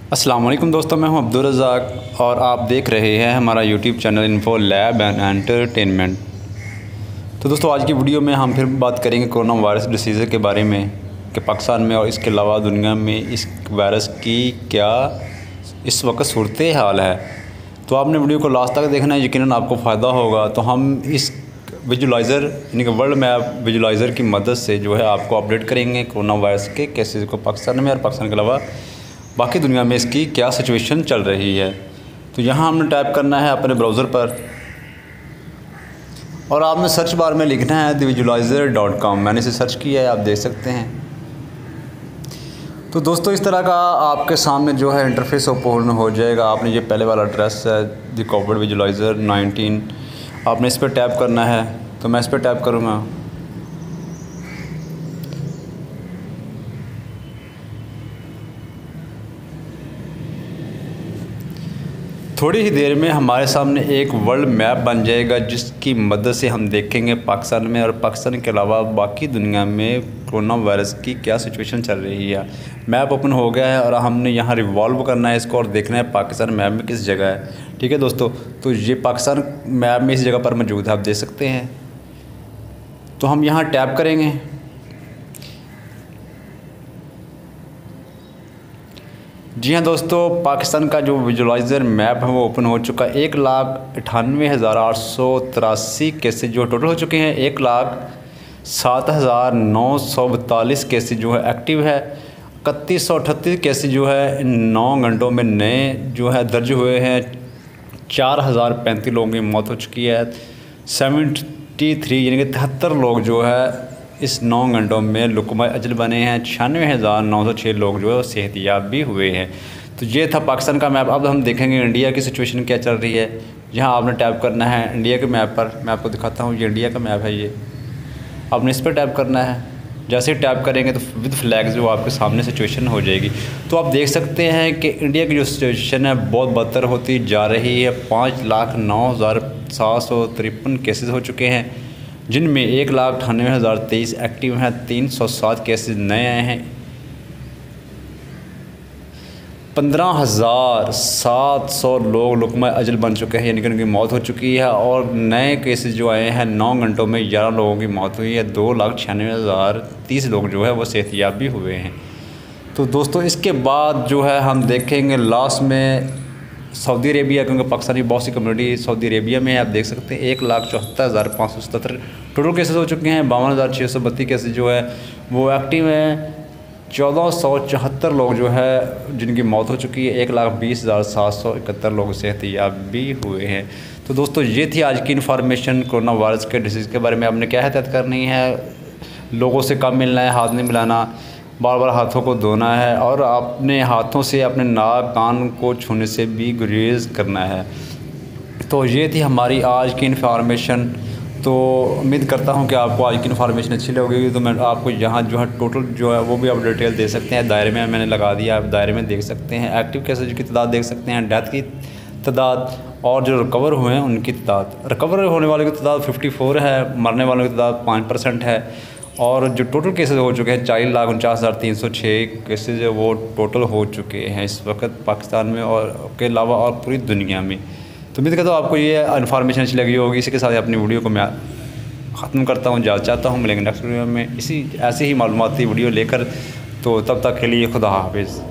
अस्सलाम वालेकुम दोस्तों, मैं हूं अब्दुल रज़ाक और आप देख रहे हैं हमारा YouTube channel info lab and entertainment. तो दोस्तों, आज की वीडियो में हम फिर बात करेंगे कोरोना वायरस डिसीज़ के बारे में कि पाकिस्तान में और इसके अलावा दुनिया में इस वायरस की क्या इस वक्त सूरत हाल है। तो आपने वीडियो को लास्ट तक देखना है, यकीनन आपको फ़ायदा होगा। तो हम इस विजुलाइज़र यानी कि वर्ल्ड मैप विजुलाइज़र की मदद से जो है आपको अपडेट करेंगे कोरोना वायरस के केसेस को पाकिस्तान में और पाकिस्तान के अलावा बाकी दुनिया में इसकी क्या सिचुएशन चल रही है। तो यहाँ हमने टाइप करना है अपने ब्राउज़र पर और आपने सर्च बार में लिखना है thevisualizer.com। मैंने इसे सर्च किया है, आप देख सकते हैं। तो दोस्तों, इस तरह का आपके सामने जो है इंटरफेस ओपन हो जाएगा। आपने ये पहले वाला एड्रेस है द कोविड विजुलाइज़र 19, आपने इस पर टैप करना है। तो मैं इस पर टैप करूँगा। थोड़ी ही देर में हमारे सामने एक वर्ल्ड मैप बन जाएगा जिसकी मदद से हम देखेंगे पाकिस्तान में और पाकिस्तान के अलावा बाकी दुनिया में कोरोना वायरस की क्या सिचुएशन चल रही है। मैप ओपन हो गया है और हमने यहाँ रिवॉल्व करना है इसको और देखना है पाकिस्तान मैप में किस जगह है। ठीक है दोस्तों, तो ये पाकिस्तान मैप में इस जगह पर मौजूद है, आप देख सकते हैं। तो हम यहाँ टैप करेंगे। जी हाँ दोस्तों, पाकिस्तान का जो विजुलाइज़र मैप है वो ओपन हो चुका है। 1,98,883 केसेज जो टोटल हो चुके हैं। 1,07,942 केसेज जो है एक्टिव है। 3138 केसेज जो है 9 घंटों में नए जो है दर्ज हुए हैं। 4,035 लोगों की मौत हो चुकी है। 73 यानी कि 73 लोग जो है इस 9 घंटों में लुकमा अजल बने हैं। 96,906 लोग जो है सेहतियाब भी हुए हैं। तो ये था पाकिस्तान का मैप। अब हम देखेंगे इंडिया की सिचुएशन क्या चल रही है। यहाँ आपने टैप करना है इंडिया के मैप पर। मैं आपको दिखाता हूँ, ये इंडिया का मैप है। ये आपने इस पर टैप करना है। जैसे ही टैप करेंगे तो विद फ्लैग्स जो आपके सामने सिचुएशन हो जाएगी। तो आप देख सकते हैं कि इंडिया की जो सिचुएशन है बहुत बदतर होती जा रही है। 5,09,753 केसेस हो चुके हैं, जिनमें 1,98,023 एक्टिव हैं। 307 केसेस नए आए हैं। 15,700 लोग लुकमा अजल बन चुके हैं, यानी कि उनकी मौत हो चुकी है। और नए केसेस जो आए हैं 9 घंटों में 11 लोगों की मौत हुई है। 2,96,030 लोग जो है वो सेहतियाब भी हुए हैं। तो दोस्तों, इसके बाद जो है हम देखेंगे लास्ट में सऊदी अरेबिया, क्योंकि पाकिस्तानी बहुत सी कम्युनिटी सऊदी अरेबिया में है। आप देख सकते हैं 1,74,577 टोटल केसेस हो चुके हैं। 52,632 केसेस जो है वो एक्टिव हैं। 1,474 लोग जो है जिनकी मौत हो चुकी है। 1,20,771 लोग सेहतियाब भी हुए हैं। तो दोस्तों, ये थी आज की इन्फॉर्मेशन कोरोना वायरस के डिसीज़ के बारे में। आपने क्या एहतियात करनी है, लोगों से कम मिलना है, हाथ नहीं मिलाना, बार बार हाथों को धोना है और अपने हाथों से अपने नाक कान को छूने से भी गुरेज करना है। तो ये थी हमारी आज की इन्फॉर्मेशन। तो उम्मीद करता हूँ कि आपको आज की इन्फॉर्मेशन अच्छी लगेगी। तो मैं आपको यहाँ जो है टोटल जो है वो भी आप डिटेल दे सकते हैं। दायरे में मैंने लगा दिया, आप दायरे में देख सकते हैं। एक्टिव केसेज की तादाद देख सकते हैं, डेथ की तादाद और जो रिकवर हुए हैं उनकी तादाद। रिकवर होने वालों की तादाद 54 है, मरने वालों की तादाद 5% है। और जो टोटल केसेस हो चुके हैं 4,49,306 केसेज वो टोटल हो चुके हैं इस वक्त पाकिस्तान में और के अलावा और पूरी दुनिया में। तो उम्मीद करता हूँ आपको ये इन्फॉर्मेशन अच्छी लगी होगी। इसी के साथ अपनी वीडियो को मैं ख़त्म करता हूँ, जाना चाहता हूँ। मिलेंगे नेक्स्ट वीडियो में ऐसी ही मालूमाती वीडियो लेकर। तो तब तक के लिए खुदा हाफिज़।